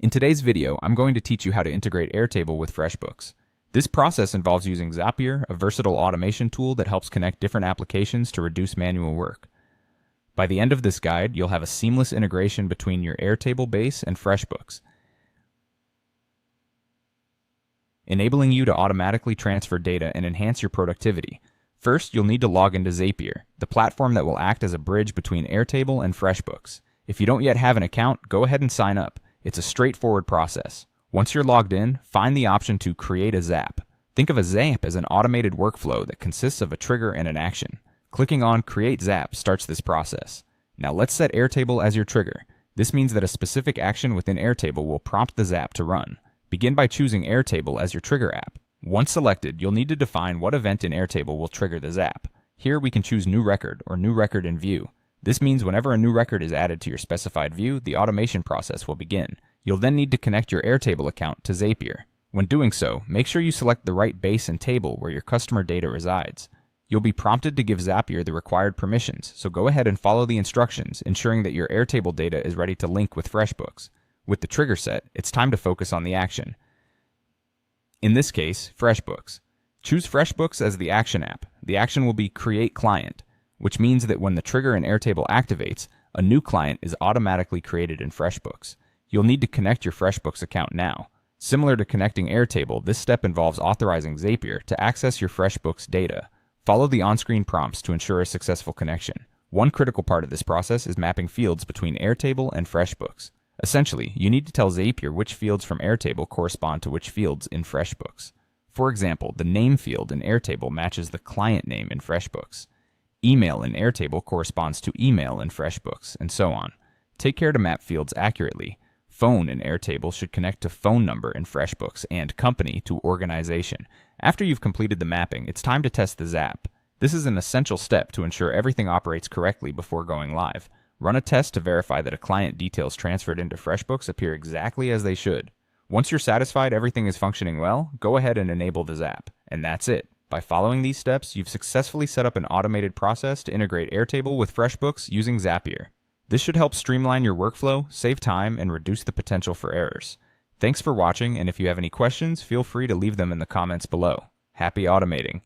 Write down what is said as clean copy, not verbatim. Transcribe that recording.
In today's video, I'm going to teach you how to integrate Airtable with FreshBooks. This process involves using Zapier, a versatile automation tool that helps connect different applications to reduce manual work. By the end of this guide, you'll have a seamless integration between your Airtable base and FreshBooks, enabling you to automatically transfer data and enhance your productivity. First, you'll need to log into Zapier, the platform that will act as a bridge between Airtable and FreshBooks. If you don't yet have an account, go ahead and sign up. It's a straightforward process. Once you're logged in, find the option to create a Zap. Think of a Zap as an automated workflow that consists of a trigger and an action. Clicking on Create Zap starts this process. Now let's set Airtable as your trigger. This means that a specific action within Airtable will prompt the Zap to run. Begin by choosing Airtable as your trigger app. Once selected, you'll need to define what event in Airtable will trigger the Zap. Here we can choose New Record or New Record in View. This means whenever a new record is added to your specified view, the automation process will begin. You'll then need to connect your Airtable account to Zapier. When doing so, make sure you select the right base and table where your customer data resides. You'll be prompted to give Zapier the required permissions, so go ahead and follow the instructions, ensuring that your Airtable data is ready to link with FreshBooks. With the trigger set, it's time to focus on the action. In this case, FreshBooks. Choose FreshBooks as the action app. The action will be Create Client, which means that when the trigger in Airtable activates, a new client is automatically created in FreshBooks. You'll need to connect your FreshBooks account now. Similar to connecting Airtable, this step involves authorizing Zapier to access your FreshBooks data. Follow the on-screen prompts to ensure a successful connection. One critical part of this process is mapping fields between Airtable and FreshBooks. Essentially, you need to tell Zapier which fields from Airtable correspond to which fields in FreshBooks. For example, the name field in Airtable matches the client name in FreshBooks. Email in Airtable corresponds to email in FreshBooks, and so on. Take care to map fields accurately. Phone in Airtable should connect to phone number in FreshBooks and company to organization. After you've completed the mapping, it's time to test the Zap. This is an essential step to ensure everything operates correctly before going live. Run a test to verify that a client details transferred into FreshBooks appear exactly as they should. Once you're satisfied everything is functioning well, go ahead and enable the Zap. And that's it. By following these steps, you've successfully set up an automated process to integrate Airtable with FreshBooks using Zapier. This should help streamline your workflow, save time, and reduce the potential for errors. Thanks for watching, and if you have any questions, feel free to leave them in the comments below. Happy automating!